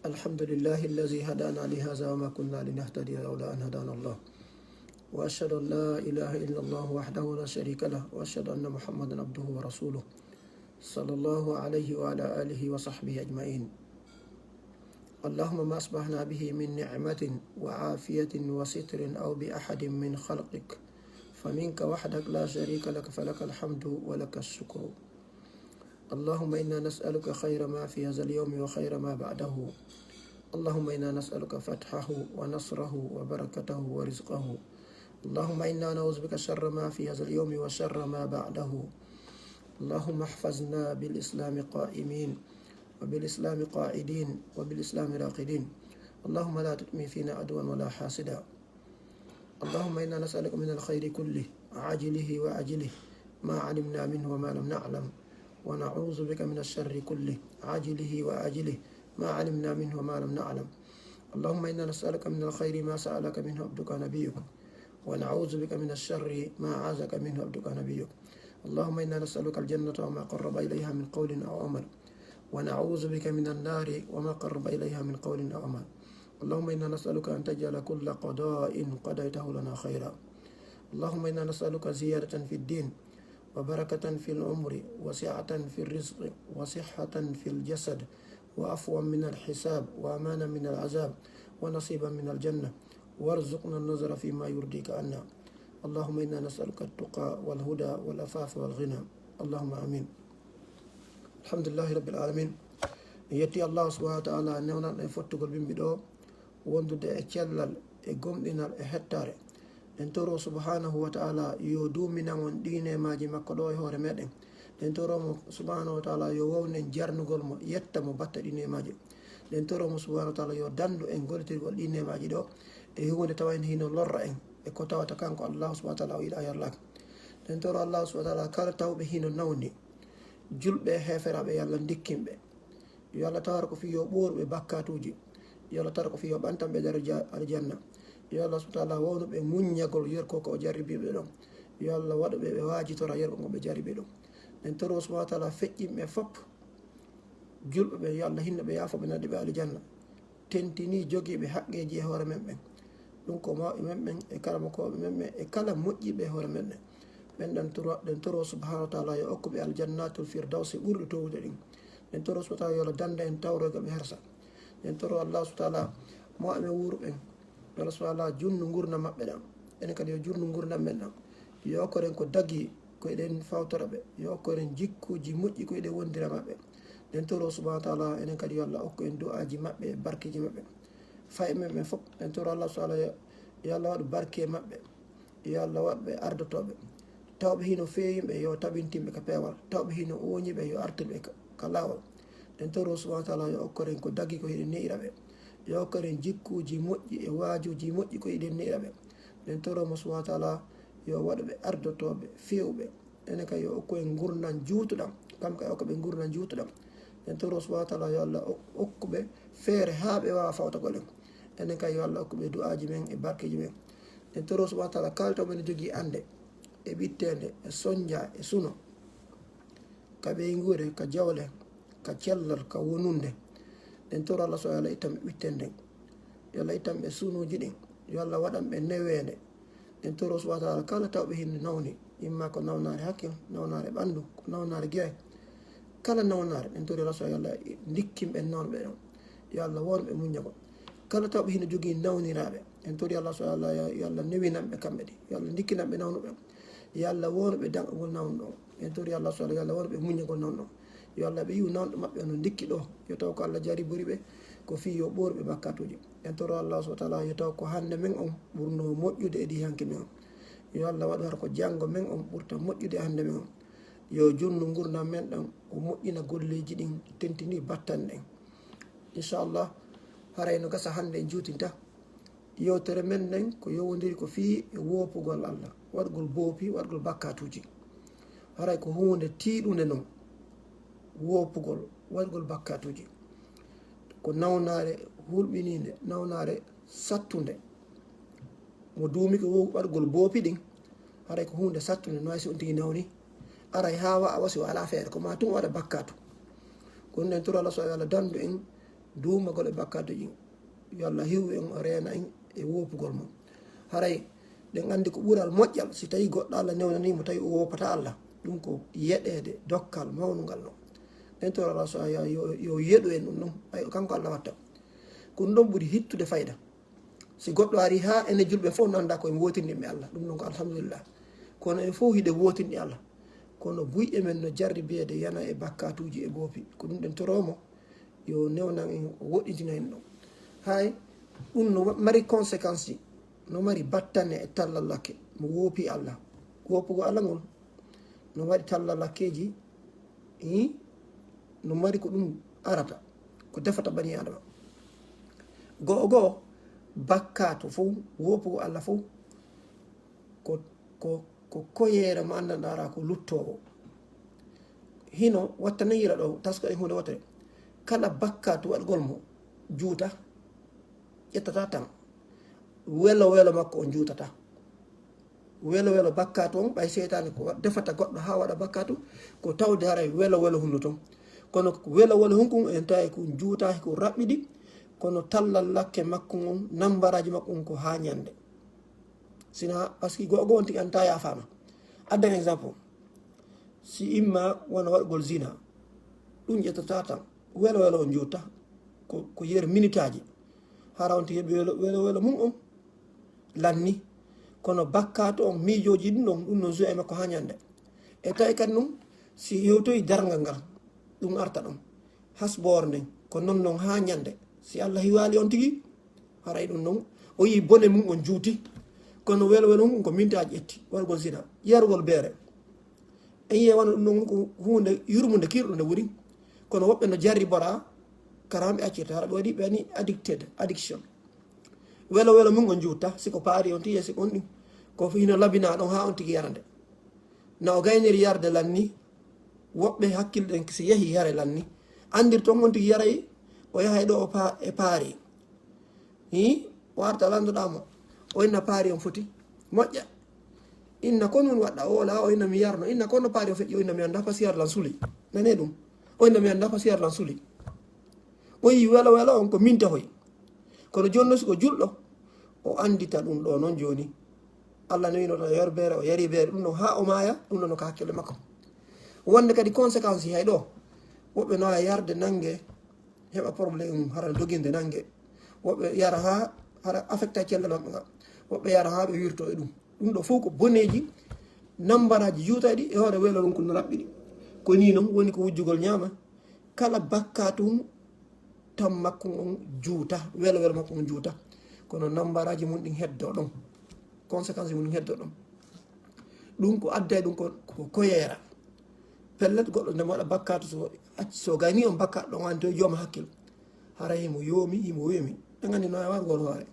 الحمد لله الذي هدانا لهذا وما كنا لنهتدي لولا أن هدانا الله وأشهد أن لا إله إلا الله وحده لا شريك له وأشهد أن محمدا عبده ورسوله صلى الله عليه وعلى آله وصحبه أجمعين. اللهم ما أصبحنا به من نعمة وعافية وستر أو بأحد من خلقك فمنك وحدك لا شريك لك فلك الحمد ولك الشكر. اللهم إنا نسألك خير ما في هذا اليوم وخير ما بعده. اللهم إنا نسألك فتحه ونصره وبركته ورزقه. اللهم إنا نعوذ بك شر ما في هذا اليوم وشر ما بعده. اللهم احفظنا بالإسلام قائمين وبالإسلام قاعدين وبالإسلام راقدين. اللهم لا تدمي فينا عدوا ولا حاسدا. اللهم إنا نسألك من الخير كله عاجله وآجله ما علمنا منه وما لم نعلم ونعوذ بك من الشر كله عاجله وآجله ما علمنا منه وما لم نعلم. اللهم إنا نسألك من الخير ما سألك منه عبدك نبيك ونعوذ بك من الشر ما عاذك منه عبدك نبيك. اللهم إنا نسألك الجنة وما قرب إليها من قول أو عمل ونعوذ بك من النار وما قرب إليها من قول أو عمل. اللهم إنا نسألك أن تجعل كل قضاء قضيته لنا خيرا. اللهم إنا نسألك زيادة في الدين وبركة في العمر وسعة في الرزق وصحة في الجسد وعفوا من الحساب وأمانا من العذاب ونصيبا من الجنة وارزقنا النظر فيما يرضيك عنا. اللهم إنا نسألك التقى والهدى والعفاف والغنى. اللهم آمين. الحمد لله رب العالمين. يتي الله سبحانه وتعالى نewna en fottugol bimbi ɗo wondude e cellal e gomɗinal e hettare en toro subhanahu wa ta'ala yo duminamon ɗinemaji makko ɗo e hoore meɗen. en toromo subhanahu wa ta'ala yo wownen jarnugol mo yetta mo batta ɗinemaji. en toromo subhanahu wa ta'ala yo dandu en gollitirgol ɗinemaji ɗo e hunde tawani hino lorra en e ko tawata kanko Allah subhanahu wa ta'ala o yiɗa yarlaka. en toro Allah subhanahu wa ta'ala kala tawɓe hino nawni julɓe heferaɓe yo Allah dikkinɓe, yo Allah tawara ko fiyo ɓorɓe bakkatuji, yo Allah tawara ko fiyo ɓantanɓe nder aljanna, yo Allah subhanahu wa ta'ala wawnuɓe muññagol yerko ko o jarribiɓe ɗon, yo Allah waɗuɓe ɓe wajitora yerko ngo ɓe jarriɓe ɗum. en toro subhanahu wa ta'ala feƴƴinɓe fop julɓe ɓe yo Allah hinno ɓe yaafoɓe nadde ɓe aljanna, tentini jogiiɓe haqqeji e hoore men ɓen, ɗum ko mawɓe men ɓen e kala mokoɓe men ɓen e kala moƴƴiɓe e hoore men ɓen. ɗen toro subhanahu wa ta'ala yo okkuɓe aljannatul firdawsi ɓurɗo towude ɗin. ɗen toro subhanahu wa ta'ala yo Allah danda en tawrogal ɓe hersa. ɗen toro Allah subhanahu wa ta'ala mawɓe men wuurɓen yo Allah subhanahu wa ta'ala junnu gurna maɓɓe ɗam, enen kadi yo junnu gurdam men ɗam, yo okkoren ko dagi ko eɗen fawtora ɓe, yo okkoren jikkuji moƴƴi ko eɗen wondira maɓɓe. ɗen toro subhanahu wa ta'ala enen kadi yo Allah okku en du'aji maɓɓe e barkeji maɓɓe fay men ɓen fof. ɗen toro Allah subhanahu wa ta'ala yo Allah waɗu barke e maɓɓe, yo Allah waɗɓe ardotoɓe, tawɓe hino feewimɓe yo tabintimɓe ka peewal, tawɓe hino oñiɓe yo artirɓe ka lawol. ɗen toro subhanahu wa ta'ala yo okkoren ko dagi ko hiɗen ne'ira ɓe, yo okkoren jikkuji moƴƴi e wajuji moƴƴi ko hiɗen ne'ira ɓe. ɗen toromo subhanahu wa ta'ala yo waɗuɓe ardotoɓe fewɓe, enen kay yo okku en gurnan juutuɗam, kam kay okkuɓe gurnan juutuɗam. ɗen toro subhanahu wa ta'ala yo Allah okkuɓe feere ha ɓe wawa fawtagol en, enen kay yo Allah okkuɓe du'aji men e barkeji men. ɗen toro subhanahu wa ta'ala kala taw men jogui ande e ɓittede e soñdia e suno ka ɓeygure ka jawle ka cellal ka wonunde. ɗen toro Allah so yo Allah ittanɓe ɓittenden, yo Allah ittanɓe sunuji ɗin, yo Allah waɗanɓe newede. ɗen toro subhanahu wa ta'ala kala tawɓe hinno nawni, imma ko nawnare hakke, nawnare ɓandu, ko nawnare guewe, kala nawnare. ɗen tori Allah so yo Allah dikkinɓe nawɓe ɗon, yo Allah wonɓe muññagol. kala tawɓe hino jogui nawniraɓe, en tori Allah so Allah yo Allah newinanɓe kamɓe ɗi, yo Allah dikkinanɓe nawnuɓe, yo Allah wonɓe dangol nawnu ɗon. en tori Allah so yo Allah wonɓe muññagol nawnu ɗon, yo Allah ɓe yiw nawɗo maɓɓe ono dikki ɗo, yo taw ko Allah jaribori ɓe ko fi yo ɓorɓe bakkatuji. en toro Allah subhanahu wa ta'ala yo taw ko hande men on ɓurno moƴƴude e ɗi hanke men on, yo Allah waɗu har ko janggo men on ɓurta moƴƴude hande men on, yo junnu gurdam men ɗam o moƴƴina golleji ɗin tentini battan ɗen. Incha'Allah haray no gasa hande en juutinta yewtere men nden ko yowodiri ko fi e woopugol Allah, waɗgol boopi, waɗgol bakkatuji. haray ko hunde tiiɗude noon, woopugol waɗgol bakkatuji ko nawnare hulɓininde, nawnare sattude mo duumi ko waɗgol boopi ɗin. haray ko hunde sattude no way so on tigi nawni aray ha wa a wasi o ala feere ko ma tun waɗa bakkatu. kono nden toro Allah so Allah dandu en duumagol e bakkatuji yo Allah hiw en o reena en e woopugol mum haray ɗen andi ko ɓuural moƴƴal si tawi goɗɗo Allah newnanimo tawi o woppata Allah ɗum ko yeɗede dokkal mawnugal noon ɗen to rasul yo yeɗu en ɗum noon ay kanko Allah watta ko ɗum ɗon ɓuuri hittude fayda si goɗɗo ari ha ene julɓe fof nanda koye wotinɗinɓe Allah ɗum noon ko alhamdulillah kono en fof hiide wotinɗi Allah kono buyƴe men no jarri biyede yana e bakkatuji e boopi ko ɗum ɗen toromo yo newnan en o woɗɗitina en ɗon hay ɗum no mari conséquence ji no mari battane e tallal lakke mo woopi Allah woppugo Allah ngol no waɗi tallal lakkeji no mari ko ɗum arata ko defata bani adama go'o go'o bakkato fof woppugo Allah fof ko koyere mo andanɗara ko luttowo hino wattanayira ɗo tasko e hunde wotere kala bakkatu waɗgol mo juuta ƴettata tan welo makko o juutata welo bakkatu on ɓay seytane ko defata goɗɗo ha waɗa bakkatu ko tawde haray welo hunde ton kono welo hunkum en tawi ko juutaki ko raɓɓiɗi kono tallal lakke makko on nambaraji makko on ko ha ñande sina par ce que gogo on tigi anta ya fama addan exemple si imma wona waɗgol zina ɗum ƴettata tan welo on juutta ko yer minute aji hara on tigi heɓi welo mum on lanni kono bakkato on miijoji ɗum no joue e makko ha ñande e tawi kadi ɗum si hewtoyi dargal ngal ɗum arta ɗon hasbor nden ko non ha ñande si Allah hiwali on tigi haray ɗum noon o yi bone mum on juuti kono welo mum ko mintaji ƴetti wargol zina yarugol beere en yewana ɗum noon ko hunde yurmude kirɗo nde wuri kono woɓɓe no jarri bora karamɓe accirta hara ɓe waɗi ɓe ani addiction welo mum on juutta siko paari on tiye siko on ɗum ko hino labina ɗon ha on tigi yarande na o gayniri yarde lanni woɓɓe hakkille ɗen si yeehi yare lanni andir ton on tigi yaray o yahay ɗo e paari o arta landuɗamo o inna paari on foti moƴƴa inna kon on waɗɗa ola o inna mi yarno inna kono paari o feƴƴi o inna mi anda pasiyar lan suuli nane ɗum o inna mi anda pasiyar lan suuli o yi welo on ko minta hoy kono joni no siko julɗo o andita ɗum ɗo noon joni Allah newinoto yer beere o yari beere ɗum ɗon ha o maaya ɗum ɗon ko hakkille makko wonde kadi conséquence hay ɗo woɓɓe no yarde nangue heɓa probléme hara doginde nangue woɓɓe yara ha hara affecta cellal maɓɓe ngal woɓɓe yara ha ɓe wirto e ɗum ɗo fof ko boneji nambaraji juutaɗi e hoore welo ɗum kono raɓɓiɗi ko ni noon woni ko wujjugol ñaama kala bakkatum tan makko on juuta welo makko on juuta kono nambaraji mum ɗin heddo ɗon conséquence mum ɗin heddo ɗon ɗum ko adda ɗum ko koyera pellet goɗɗo nde waɗa bakkatu so gayni on bakkat ɗon wani to jooma hakkil hara himo yoomi himo weemi ɓe gandi no wargol hoore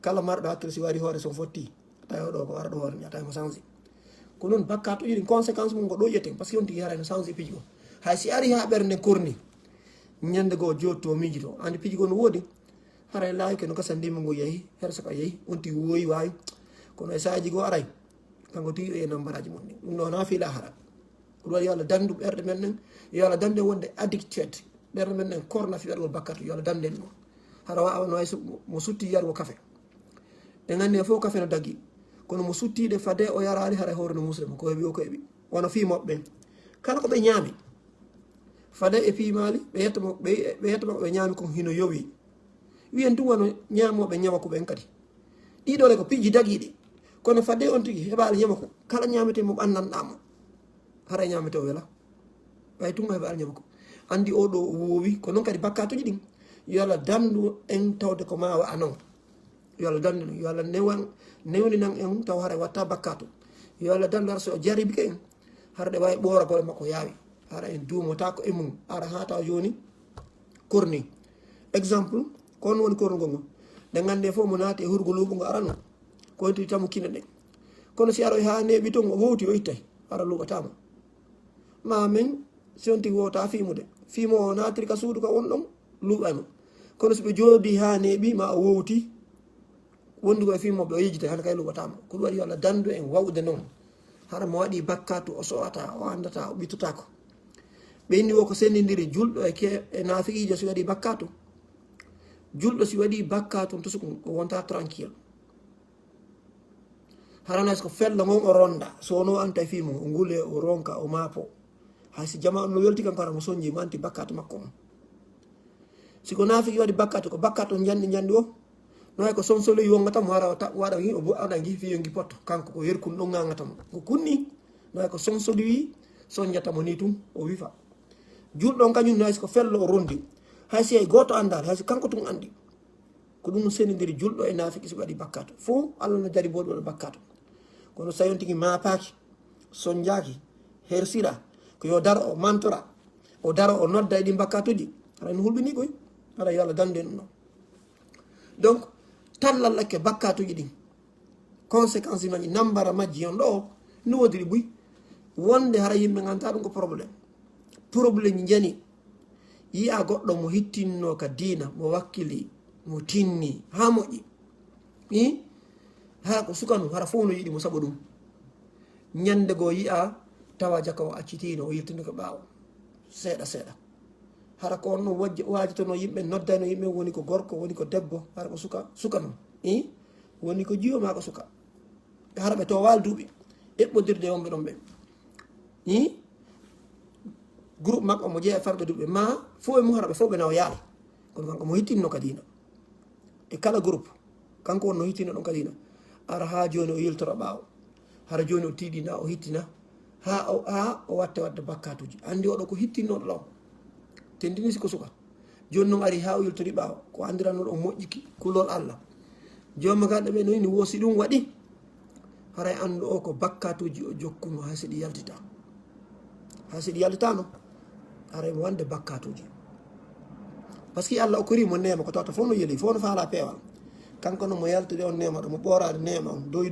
kala marɗo hakkil si wari hoore son fotti tawi ɗo ko waraɗo hoore tawi mo change ko noon bakkatuji ɗin conséquence mum ko ɗo ƴetten par ce que on tigi haray no change piiji go hay si ari ha ɓernde korni ñande goo jotto miijito andi piiji go no woodi haray laawi ke no gasa ndima ngo yeehi herso ko yeehi on tigi woyi wawi kono e sahaji goo aray kanko tigi e nambaraji mum ɗin ɗum ɗo na fiila hara ɗum waɗi yo Allah dandu ɓerɗe men ɗen yo Allah dande wonde addicted ɓerɗe men ɗen korna fi waɗgol bakkatu yo Allah dande en ɗum hara wawa no way mo sutti yargo kafe ɗe gandi e fof kafe no dagui kono mo suttiɗe fade o yarani haray hoore no muslima ko heeɓi o ko heeɓi wono fimoɓe ɓen kala ko ɓe ñaami fade e piimali ɓe yettamo ɓe ñaami kon hino yowi wiyen ɗum wono ñamoɓe ñama ko ɓen kadi ɗiɗole ko piiji daguiɗi kono fade on tigui heɓali ñama ko kala ñamete mo annanɗamo haray ñamete o wela way tunga heɓali ñama ko andi oɗo wowi ko noon kadi bakkatuji ɗin yo Allah dandu en tawde ko ma wa'a noon yo Allah dandu yo Allah newninan en taw haray watta bakkatu yo Allah dandu har so jaribike en hara ɗe wawi ɓoora gole makko yaawi hara en duumotako e mum ara ha taw joni korni exemple kon woni kornugol ngo nde gande fof mo naati e hurgo luuɓo ngo arano ko wonti tamo kine ɗe kono si aroy ha neeɓi ton o wowti o ittay ara luuɓatama ma men si on tigi wowta fimude fimo o natiri ka suudu ka won ɗon luuɓaymo kono so ɓe joodi ha neeɓi ma o wowti wondi ko e fimoɓe o yejjita hande kay luuɓatama ko ɗum waɗi yo Allah dandu en wawde noon hara mo waɗi bakkatu o sowata o andata o ɓittotako ɓe inni wo ko sendidiri julɗo e naafiqijo so waɗi bakkatu julɗo si waɗi bakkatum to sukum o wonta tranquille harana ko fello ngon o ronda sono anta fimo o ngule o ronka o mapo hay si jama no welti kan kara mo sonji manti bakkatu makko on siko nafi waɗi bakkatu ko bakkatu jandi o no ay ko sonsolo yongata mo wara waɗa gi o aɗa gi fi yongi potto kanko ko yerkun ɗo ngangata mo ko kunni no ay ko sonsolo wi sonjata mo ni tum o wifa julɗo on kañum no hay ko fello o rondi hay si ay goto andal hay si kanko tum andi ko ɗum senidiri julɗo e nafiki so waɗi bakkatu fo Allah no jari boɗo waɗa bakkatu kono so yon tigi mapaki sonjaki hersira ko yo daro o mantora o daro o nodda e ɗi bakkatuji aɗa no hulɓini koy aɗa yo Allah dande ɗum ɗon donc tallallake bakkatuji ɗin conséquence maji nambara majji on ɗo no wodiri ɓuy wonde hara yimɓe ganta ɗum ko probléme jani yiya goɗɗo mo hittinno ka diina mo wakkili mo tinni ha moƴƴi hara ko sukanu hara fof no yiɗi mo saɓa ɗum ñande goo yiya tawa jaka o accitino o yiltini ko ɓaawo seeɗa hara ko on no wajitono yimɓe noddano yimɓe woni ko gorko woni ko debbo hara ko sukanu woni ko jiyo ma ko suka hara ɓe to walduɓe eɓɓodirde wonɓe ɗon ɓe groupe makko mo jeeya farɓe duɓe ma fo e mum hara ɓe fof ɓe nawa yaala kono kanko mo hittinno kadina e kala groupe kanko wonno hittinno ɗon kadina ara ha joni o yiltora ɓaawo hara joni o tiiɗina o hittina ha o watta wadde bakkatuji andi oɗo ko hittinnoɗo ɗon tendini siko suka joni noon ari ha o yiltori ɓaawo ko andirannoɗo o moƴƴiki kulol Allah jomma gaɗe ɓe noyni woosi ɗum waɗi haray andu o ko bakkatuji o jokkuno ha siɗi yaltitano haray mo wande bakkatuji par ce que Allah o korimo nema ko tawta fof no yeeli fof no faala peewal kanko no mo yaltude on nema ɗo mo ɓorade nema on doy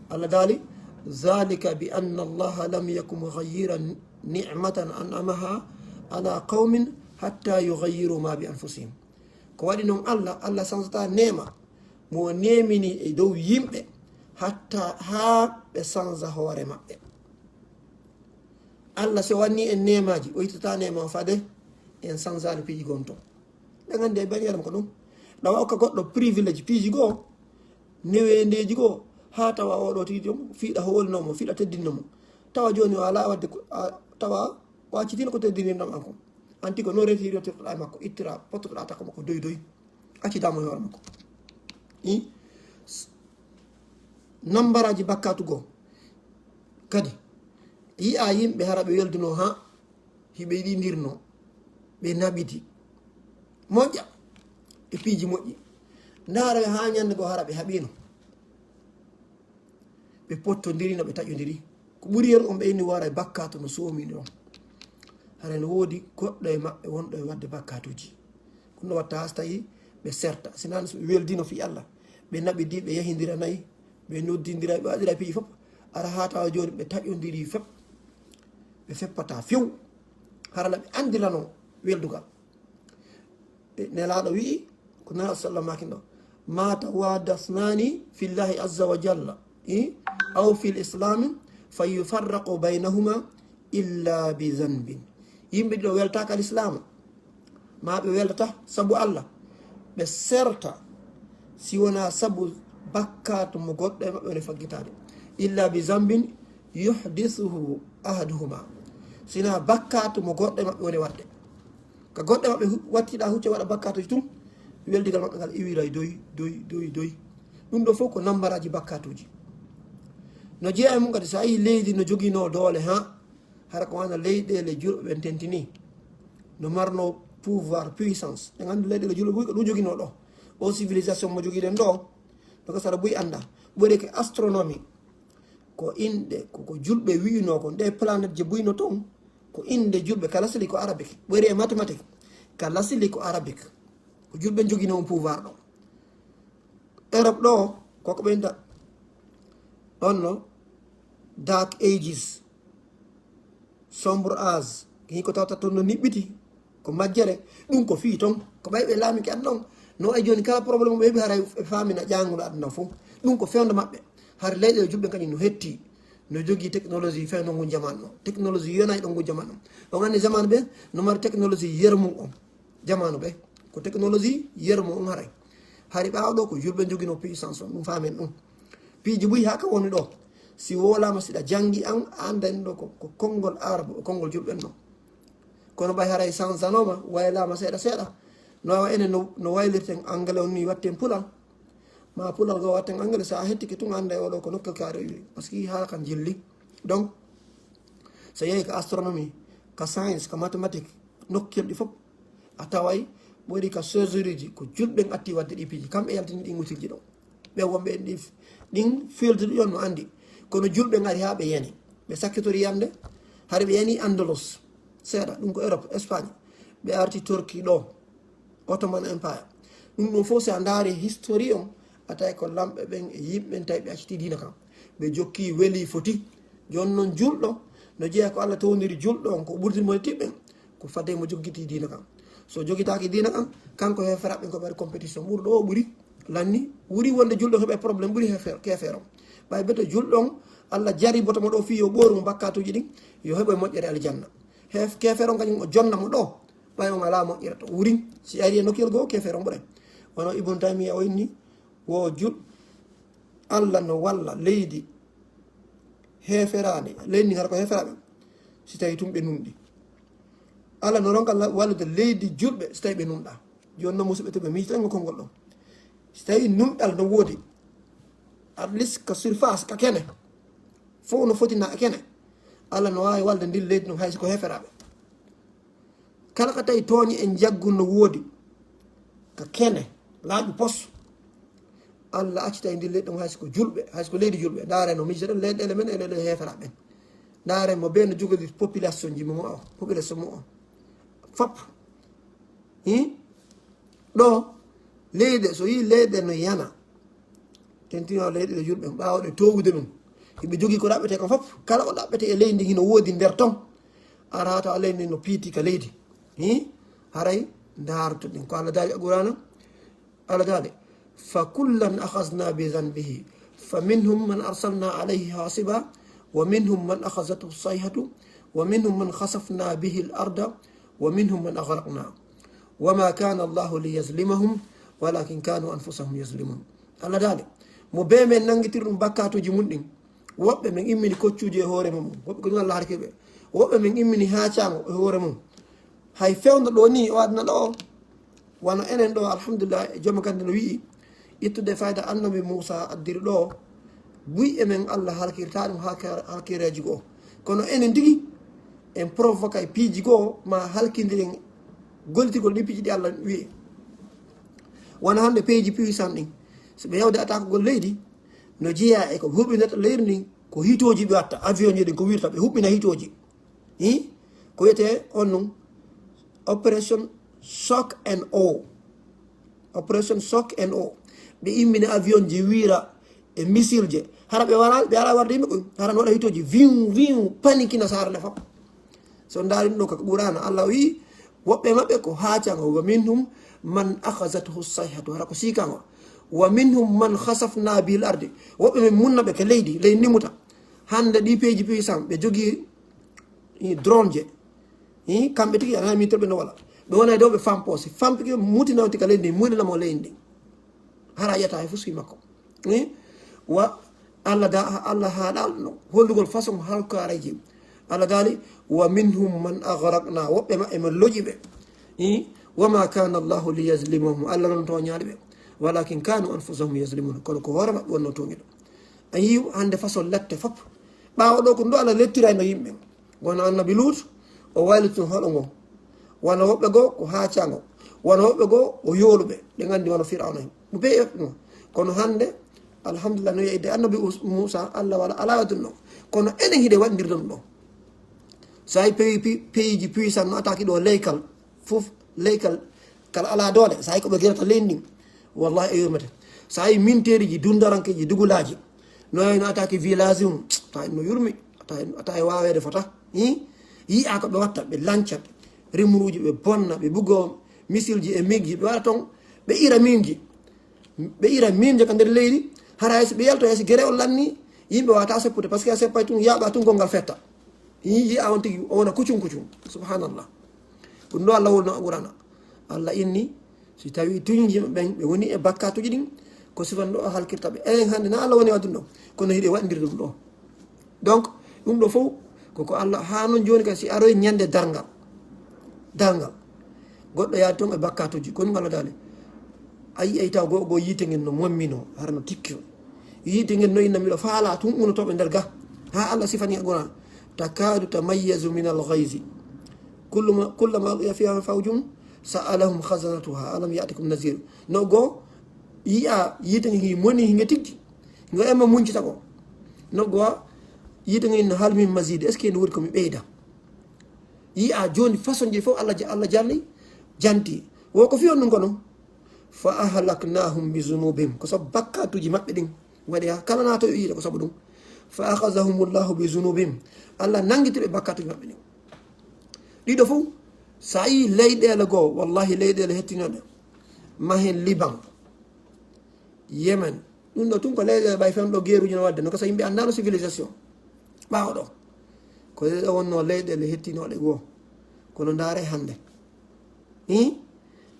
Allah daali zalika bi anna allaha lam yaku mughayyiran ni'matan an'amaha ala qawmin hatta yughayyiru ma bi anfusihim ko waɗi noon Allah sansata nema mo nemini e dow yimɓe hatta ha ɓe sansa hoore maɓɓe Allah so wanni en nemaji o yittata nema o fade en sansani piiji gonto ɓe gandi e ɓen ko ɗum ɗawa okka goɗɗo privilège piiji goo newendeji goo ha tawa oɗo tigi jom fiiɗa holnomo fiiɗa teddinnomo tawa joni o ala wadde tawa o accitino ko teddinirɗam an ko anti ko no reti rettirɗa makko ittira pottotoɗa takko makko doy accidamo e hoore makko nambaraji bakkatu goo kadi yiya yimɓe hara ɓe welduno ha hiɓe yiɗidirno ɓe naɓiti moƴƴa e piiji moƴƴi ndaara ha ñande goo hara ɓe haɓino ɓe pottodirino ɓe taƴodiri ko ɓuuri yer on ɓe inni wara e bakkatu no somini on hara no woodi goɗɗo e maɓɓe wonɗo e wadde bakkatuji ɗum no watta has tawi ɓe serta sinani so ɓe weldino fi Allah ɓe naɓidi ɓe yahidira nayyi ɓe noddidira ɓe waɗira piiji fof ara ha tawa joni ɓe taƴodiri fep ɓe feppata few harala ɓe andirano weldugal nelaɗo wi'i ko nelaɗo sallah makin ɗo ma tawadasnani fillahi azza wa jalla aw fi l'islami fa yufarraqu baynahuma illa bi zanbin yimɓe ɗiɗo weltaka l'islam ma ɓe weltata sabu Allah ɓe serta si wona sabu bakkatu mo goɗɗo e maɓɓe woni faggitade illa bi zambin yuhdisuhu ahaduhuma sina bakkatu mo goɗɗo e maɓɓe woni wadde ka goɗɗo e maɓɓe wattiɗa hucce waɗa bakkatuji tum weldigal maɓɓe ngal iwira doy ɗum ɗo fof ko nambaraji bakkatuji no jeeya mum kadi sa yi leydi no jogino doole hara ko wana leyɗele julɓe ɓen tentini no marno pouvoir puissance ɗe gandu leyɗele julɓe ɓuy ko ɗum jogino ɗo o civilisation mo jogiɗen ɗo ɗo saɗa ɓuy anda ɓuri ke astronomie ko inde koko julɓe wiino kon ɗe planète je buyno toon ko inde julɓe kala sili ko arabique ɓuri e mathématique kala sili ko arabique ko julɓe jogino on pouvoir ɗo Europe ɗo koko ɓeyda ɗon no dark ages sombre âge hiko tawta toon no niɓɓiti ko majjere ɗum ko fii toon ko ɓayɓe laamiki an ɗon no ay joni kala probléme ɓe heeɓi hara e famina ƴanguɗo aduna fof ɗum ko fewde maɓɓe har leyɗele julɓe kadi no hetti no jogui technologie fewno ngu jamanu o technologie yonayi ɗo ngu jamanu o gandi jamanu ɓe no mari technologie yermum on jamanu ɓe ko technologie yermo on haray hari ɓaawɗo ko julɓe jogino puissance on ɗum famen ɗum piiji ɓuyi ha ka woni ɗo si wolama siɗa jangi an andani ɗo ko konngol arabe o konngol julɓen ɗo kono ɓay haray chansanoma waylama seeɗa seeɗa no wawa enen no waylirten anglais on ni watten pulal ma pulal go watten anglais sa hettike tun anda oɗo ko nokkel ka rewi par ce que haala kan jilli donc so yeehi ko astronomie ka science ka mathématique nokkel ɗi fof a taway ɓoɗi ka surgerie ji ko julɓen atti wadde ɗi piiji kamɓe yaltini ɗin utilji ɗo ɓe wonɓe ɗin field ɗi on no andi kono julɓe gari ha ɓe yani ɓe sakkitori yamde haade ɓe yani Andalus seeɗa ɗum ko Europe Espagne ɓe arti Turquie ɗo Ottoman Empire ɗum ɗum fof so a daari history on a tawi ko lamɓe ɓen e yimɓeɓen tawi ɓe acciti dina kam ɓe jokki weeli foti joni noon julɗo no jeeya ko Allah tawdiri julɗo on ko ɓurtinmo e tiɓɓen ko fadde mo joggiti dina kam so jogitaki dina kam kanko heferaɓe ko ɓeɗa compétition ɓurɗo o ɓuuri lanni wuri wonde julɗo heɓe probléme ɓuuri kefere o ɓay beto julɗo on Allah jari botomo ɗo fi yo ɓooru mo bakkatuji ɗin yo heɓoye moƴƴere aljanna kefere on kañum o jonnamo ɗo ɓay on ala moƴƴere to wuri si ari e nokkel goo kefere on ɓuuray wono Ibn Taymiya o inni wo juɗ Allah no walla leydi heferade leydi ndi gara ko heferaɓe si tawi tum ɓe numɗi Allah no ronka wallude leydi julɓe so tawi ɓe numɗa joni noon musidɓe toɓe miijitango konngol ɗo so tawi numɗal no woodi at least ko surface ka kene fof no fotina e kene Allah no wawi walde ndin leydi no hayso ko heferaɓe kala ka tawi tooñi e jaggu no woodi ka kene laaɓi pos Allah accita e ndin leydi ɗum hayso ko julɓe hayso ko leydi julɓe ndaare no miijitaɗen leyɗele men e leyɗele heferaɓe ɓen ndaare mo ɓe no jogori population ji mo o population mo o fop ɗo leyɗe so yi leyɗe no yana tentino leyɗele julɓe ɓawɗe towude ɗum hiɓe jogui ko ɗaɓɓete ko fop kala ko ɗaɓɓete e leydi hino woodi nder ton ara taw leydi no piiti ka leydi haray daarto ɗin ko Allah daali alqur'ana Allah daali fa kullan akhadna bi zanbihi fa minhum man arsalna alayhi hasiba wa minhum man akhazathu sayhatu wa minhum man khasafna bihi al-arda wa minhum man aghraqna wama kana Allahu liyazlimahum walakin kanu anfusahum yazlimun Allah daali mo be men nangitir ɗum bakkatuji mun ɗin woɓɓe men immini koccuji e hoore mum woɓɓe ko ɗum Allah harkiɓe woɓɓe men immini haacango e hoore mum hay fewdo ɗo ni o adna ɗo wano enen ɗo alhamdulillah e jooma gande no wii ittude fayda annabi Moussa addiri ɗo buy emen Allah halkirta ɗum halkireji goo kono enen tigi en provoque e piiji goo ma halkidiren gollitigol ɗi piiji ɗi Allah wiye wona hande peeji puissant ɗin so ɓe yawde attaque gol leydi no jeeya e ko huɓɓinata leydi ndin ko hitoji ɓe watta avion ji ɗin ko wirta ɓe huɓɓina hitoji ko wiyete on ɗum opération shock and awe opération shock and awe ɓe immini avion ji wiira e missile je hara ɓe ala warde yimɓe koy hara no waɗa hitoji viw panikina sara nde fop so daari ɗo koko ɓurana Allah wi woɓɓe maɓɓe ko haacango wa minhum man akhazathu sayhatu hara ko sikango wa minhum man khasafna bil ardi woɓɓe men munnaɓe ko leydi nimuta hande ɗi peeji puissant ɓe jogui drone je kamɓe tigi ana mitorɓe no wala ɓe wona dow ɓe fampose fampike mutinawti ka leydi ndi muninamo leydi ndi hara yiyata e fuski makko wa Allah haɗal no hollugol façon halkareji Allah daali wa minhum man aghraqna woɓɓe ma emen loƴi ɓe wama kana Allahu liyazlimahum Allah noon toñaɗe ɓe walakin kanu anfusahum yazlimuna kono ko hoore maɓɓe wonno toñiɗo a yi hande façon lette fop ɓawa ɗo ko ndo Allah lettira no yimɓe gono annabi Lut o waylitun hoɗo ngo wona woɓɓe goo ko haacango wona woɓɓe goo o yooluɓe ɗe gandi wono Firawna en mo be yoɓɓe kono hande alhamdulillah no yeyde annabi Moussa Allah wala ala wadun ɗo kono enen hiɗe waɗdirɗon ɗo so hay pays ji puissant no attaque ɗo leykal fof leykal kala ala doole so hay koɓe guerata leydi ndin wallahi e yurmete so hay minteeri ji dundarankeji dugulaji no attaque village mum ta no yurmi ata e wawede fota yiya ko ɓe watta ɓe lancat remruji ɓe bonna ɓe buggo missile ji e migji ɓe waɗa toon ɓe ira mimje ka nder leydi hara so ɓe yalto hayso guere o lanni yimɓe wata seppude par ce que a seppay tun yaaɓa tun gongal fetta yiya on tigui o wona kuccum subhanallah ɗum ɗo Allah wolno ɓurana Allah inni si tawi tuñi yimɓe ɓen ɓe woni e bakkatuji ɗin ko sifan ɗo halkirta ɓe hande na Allah woni wadduno kono hiɗe waɗidir ɗum ɗo donc ɗum ɗo fof koko Allah ha noon joni kadi si aroy ñande dargal goɗɗo yaade toon e bakkatuji kono Allah dali ayi taw go yiite ngel no mommino harno tikkio yiite ngel no inna miɗo faala tun unotoɓe nder ga ha Allah sifani e Qur'an takadu tamayyazu min al-ghayzi kullama ulqiya fiha fawjun sa'alahum khazanatuha alam ya'tikum nazir no go yi'a yiite ngel hi moni hinge tiggi ngo emma muncita ko no go yiite ngel no hal min mazid est ce que no woni komi ɓeyda yi'a joni façon ji fof Allah jalli janti wo ko fiyon ɗum kono fa ahlaknahum bi zunubihim ko sabu bakkatuji maɓɓe ɗin waɗi ha kala nato yo yiide ko sabu ɗum fa akhazahumullahu bi zunubihim Allah nangitiɓe bakkatuji maɓɓe ɗin ɗiɗo fof sa yi leyɗele goo wallahi leyɗele hettinoɗe mahen Liban Yemen ɗum ɗo tun ko leyɗele ɓay fen ɗo gueruji no wadde no ko sa yimɓe andano civilisation ɓawa ɗo ko ɗe wonno leyɗele hettinoɗe goo kono ndaare hande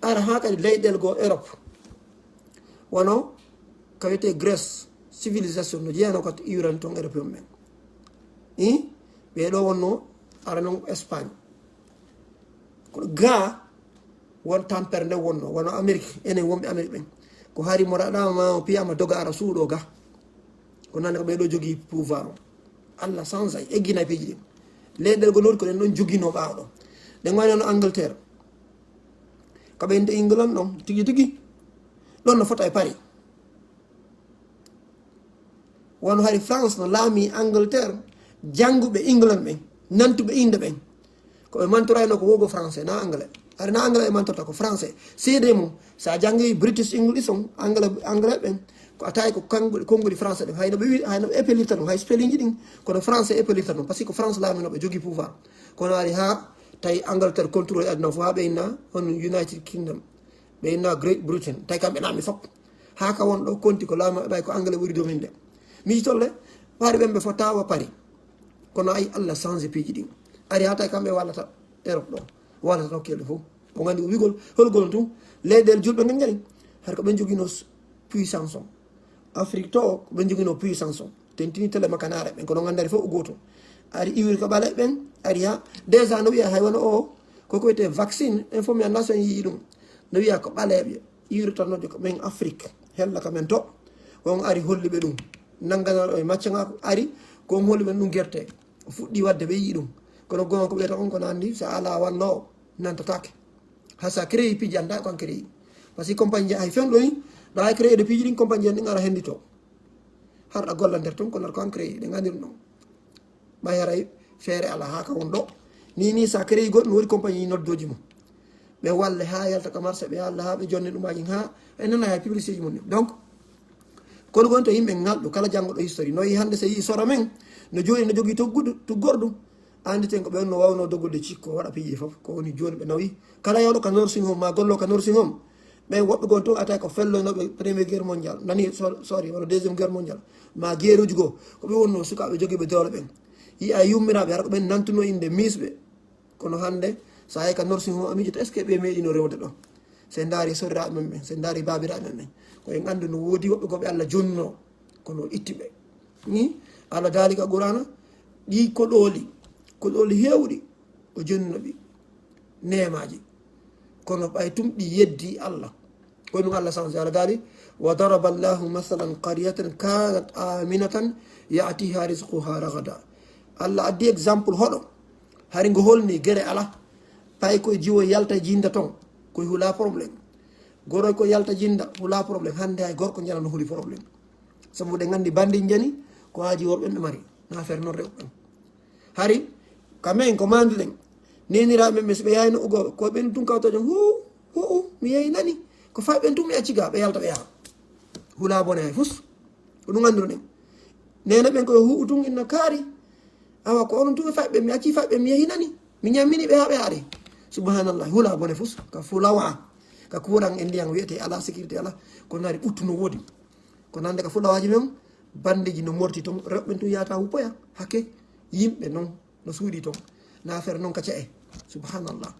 ara ha kadi leyɗele goo Europe wono ko wiyete Grèce civilisation no jeeyano ko iran ton européen men ɓeɗo wonno ara noon Espagne kono ga won tampere nde wonno wono Amérique enen wonɓe Amérique ɓen ko hari mo raɗama o piyama doga ara suuɗo ga ko nande ko ɓeɗo jogui pouvoir o Allah change eggina peeji ɗin leyɗele go noti ko ɗen ɗon joguino ɓaawɗo ɗen wayno no Angleterre ko ɓe nde England ɗon tigui ɗon no fota e Paris wono hari France no laami Angleterre jannguɓe England ɓen nantuɓe inde ɓen koɓe mantorayno ko wogo français na anglais ari na anglais ɓe mantorta ko français seede mum sa janggi British English on anglais ɓen ko a tawi ko konnguli français ɗen hayno ɓe wi hayno ɓe épelirta ɗum hay spelling ji ɗin kono français épelirta ɗum par ce que ko France laaminoɓe jogui pouvoir kono ari ha tawi Angleterre contrôle aduna fof ha ɓe inna on United Kingdom ɓe inna Great Britain tawi kamɓe naami fop ha ka won ɗo konti ko laamiɓe ɓay ko anglais ɓuri dominde miji tolle paari ɓen ɓe fotawa Paris kono ayi Allah change piiji ɗin ari ha tawi kamɓe wallata Europe ɗo wallata nokkelde fof o gandi wigol holgol tum leyɗele julɓe ngel ngari har ko ɓen joguino puissance on Afrique to ko ɓen joguino puissance on tentini tele makanare ɓen kono gandari fof goto ari iwiri ko ɓale ɓen ari ha déjà no wiya hay wona o koko wiyete vaccine information nation yii ɗum no wiya ko ɓaleɓe iwiri tannoje ko ɓen Afrique hella kamen to on ari holliɓe ɗum nangganaɗo e maccagako ari kon holliɓe ɗum guerte o fuɗɗi wadde ɓe yii ɗum kono gonga ko ɓeyata on ko nandi so ala wanno o nantatake hasa créé piiji anda kon créé par ce que compagnie hay fen ɗoni ɗa hay créé de piiji ɗin compagnie en ɗin ara hendito harɗa golla nder toon kono ko an créé ɗe gandi ɗum ɗon ɓay haray feere ala ha ka won ɗo ni sa créé goɗɗo no waɗi compagnie noddoji mum ɓe walle ha yalta ko marché ɓe alla ha ɓe jonne ɗumaji ha e nana hay publicité ji mum donc kono gon to yimɓe ngalɗo kala janggoɗo history noyi hande so yi sora men no joni no jogui to gorɗum anditen ko ɓen no wawno doggude cikko waɗa piiji fof ko woni joni ɓe nawi kala yawɗo ka nursing home ma gollo ka nursing home ɓen woɓɓe gon to ata ko fellonoɓe premier guerre mondial nani sorry wala deuxiéme guerre mondial ma guerre uji goo ko ɓe wonno sukaɓe joguiɓe dewle ɓen yiya yummiraɓe hara ko ɓen nantuno inde misɓe kono hande sa hay ka nursing home amijoto est ce que ɓe meeɗino rewde ɗon se daari soriraɓe men ɓen se daari babiraɓe men ɓen koyen andu no woodi woɓɓe koɓe Allah jonno kono ittiɓe ni Allah daali ka Qur'ana ɗi koɗoli hewɗi o jonnoɓi nemaji kono ɓay tum ɗi yeddi Allah koye ɗum Allah sanse Allah daali wa daraba llahu mathalan qaryatan kanat aminatan yatiha risquha ragada Allah addi exemple hoɗo hari ngo holni guere ala pay koye jiwo yalta jinda ton koye hula probléme goroy ko yalta jinda hula probléme hande hay gorko jana no huli probléme sabu ɗe gandi bandi jani ko haji worɓen ɓe mari na affaire noon rewɓen hari kamen ko manduɗen neniraɓe ɓe so ɓe yayno ugo ko ɓen tun kawtajon hu mi yeyi nani ko fay ɓen tun mi acciga ɓe yalta ɓe yaha hula bone hay fus ko ɗum anduno ɗen nena ɓen koye hu tun inno kaari awa ko onon tun e fayɓe mi acci fayɓe mi yehi nani mi ñammini ɓe ha ɓe haari subhanallah hula bone fus ka fulawa ka kuran e ndiyam wiyete ala sécurité ala ko nari ɓuttu no woodi ko nande ka fulawaji men bandiji no morti toon rewɓen tun yata huppoya hakke yimɓe noon no suuɗi toon na affaire noon ka ca e subhanallah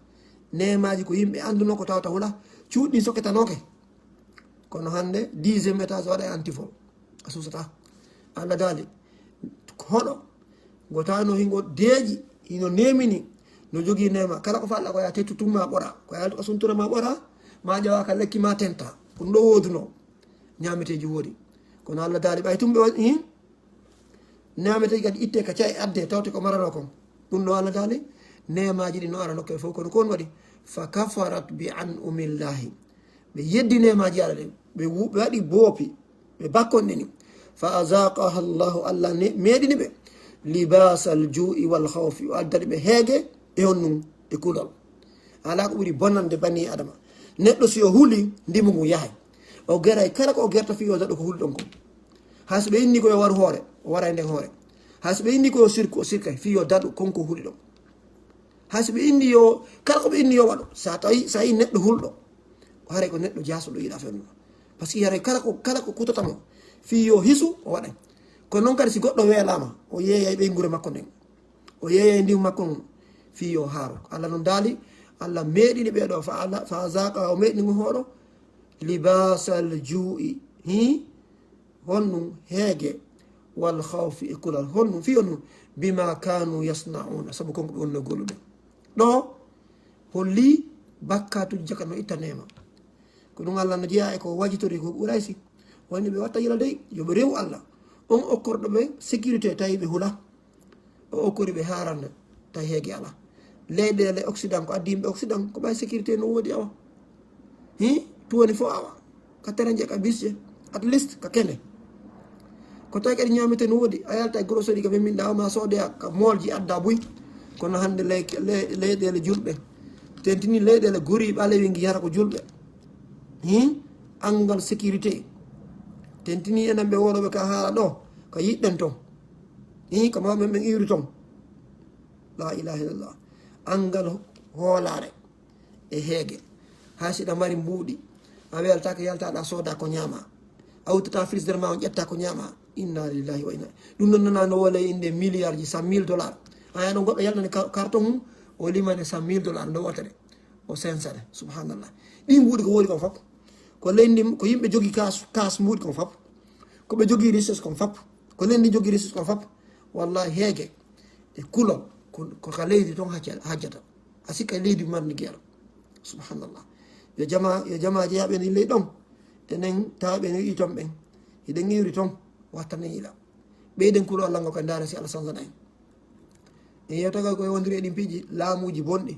nemaji ko yimɓe anduno ko tawta hula cuuɗi soketanoke kono hande 10e étage waɗa e antifol a susata Allah daali hoɗo gotano hingo deeƴi hino nemini no jogui nema kala ko falɗa ko ya tettu tumma ɓora ko yalto ko sunturama ɓora ma ƴewa ka lekki ma tenta ɗum ɗo woduno ñameteji woodi kono Allah daali ɓay tumɓe hin ñameteji kadi itte ka cayi adde tawte ko marano kon ɗum ɗo Allah daali nemaji ɗi no ara nokke fof kono kon waɗi fa kafarat bi an umillahi ɓe yeddi nemaji Allah ɗen ɓe waɗi boopi ɓe bakkonɗe ni fa azaqaha llahu Allah meɗini ɓe libasal ju'i wal khawfi o addani ɓe heege e honnum e kulal ala ko ɓuri bonnande bani adama neɗɗo si o huuli ndimu ngu yahay o geray kala ko o gerta fi o daɗo ko huuli ɗon ko hay so ɓe inni koyo waru hoore o wara e nden hoore hay so ɓe inni koyo sirku o sirkay fi yo daɗo konko huuli ɗon hay so ɓe inni yo kala ko ɓe inni yo waɗo sa yi neɗɗo hulɗo o haray ko neɗɗo jaasuɗo yiɗa fennuɗo par ce que haray kala ko kutatamo fi yo hisu o waɗay kono noon kadi si goɗɗo weelama o yeeyay ɓeygure makko nden o yeeyay ndimu makko ngun fi yo haaro Allah noon daali Allah meeɗini ɓeɗo fa zaqa o meeɗini ngu hoɗo libasal juu'i honnum heege wal khawfi e kulal honnum fi on bima kanu yasnauna saabu konko ɓe wonno golluɗe ɗo holli bakkatuji jaka no itta nema ko ɗum Allah no jeeya e ko wajitori ko ɓuuray si woni ɓe watta yila dey yoɓe rew Allah on okkorɗo ɓe sécurité tawi ɓe huula o okkori ɓe harande tawi heege ala leyɗele occident ko addimɓe occident ko ɓay sécurité no woodi awa tuwoni fo awa ka tereje ka bisje at least ka kene ko tawi kadi ñamete no woodi a yalta e grocerie ka ɓeminɗa o ma soodeya ka moolji adda buy kono hande leyɗele julɓe tentini leyɗele gori ɓalewi giyata ko julɓe angal sécurité tentini enen ɓe wonoɓe ka haala ɗo ko yiɗɗen ton ko mawɓe ɓen iwri ton la ilaha illallah angal hoolare e heege ha siɗa mari mbuuɗi a weltaka yaltaɗa sooda ko ñaama a wuttata frigidaire ma on ƴetta ko ñaama inna lillahi wa inna ɗum ɗon nana no wole inde milliard ji $100,000 aya ɗon goɗɗo yalnani carton mum o limane $100,000 ndo wotere o sensane subhanallah ɗi mbuuɗi ko woodi kon fof ko leydi ko yimɓe jogui kas mbuuɗi kon fof koɓe jogui richesse kon fof ko leydi jogui richesse kon fof wallahi heege e kulol ko ka leydi toon hajjata a sikka leydi marni gueero subhanallah yo jamaji yaɓe ni ley ɗon enen tawaɓe no yi toon ɓen hiɗen iwri toon wattane yiila ɓeyden kulo Allah ngo ka daara si Allah sansana en yewtaga koye wondiri eɗin piiji laamuji bonɗi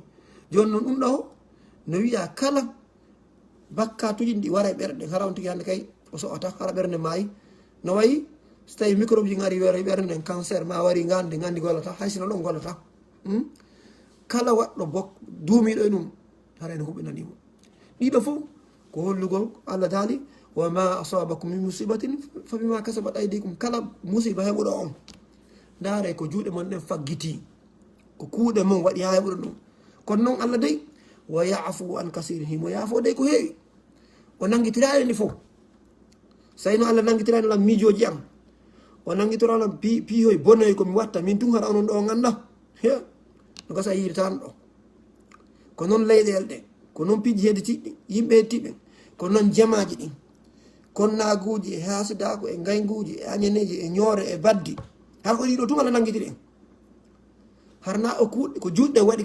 joni noon ɗum ɗo no wiya kala bakkatuji ɗi wara e ɓerɗe hara on tigui hande kay o so'ata hara ɓerde maayi no wayi so tawi microbe ji gari were ɓerde nden cancer ma wari gandi gollata hay sino ɗon gollata kala waɗɗo duumiɗo e ɗum hara ene huɓɓinanimo ɗiɗo fof ko hollugol Allah daali wa ma asabakum min musibatin fa bima kasabat aydikum kala musiba heɓuɗo on ndaare ko juuɗe mon ɗen faggiti ko kuuɗe mon waɗi ha heɓuɗo ɗum kono noon Allah dey wa yafu an kasiri himo yaafo dey ko heewi o nanguitiraɗe ni fof so tawi no Allah nanguitirani lam miijoji am o nanguitoralam piihoy bonoy komi watta min tun hara onon ɗo o ganda no gasa yiritano ɗo ko noon leyɗele ɗe ko noon piiji hedditiɗɗi yimɓe hedditiɓe ko noon jamaji ɗin konnaguji e hasidako e gayguji e añaneji e ñoore e baddi har ko ɗiɗo tun Allah nanguitiri en harna o kuuɗe ko juuɗe waɗi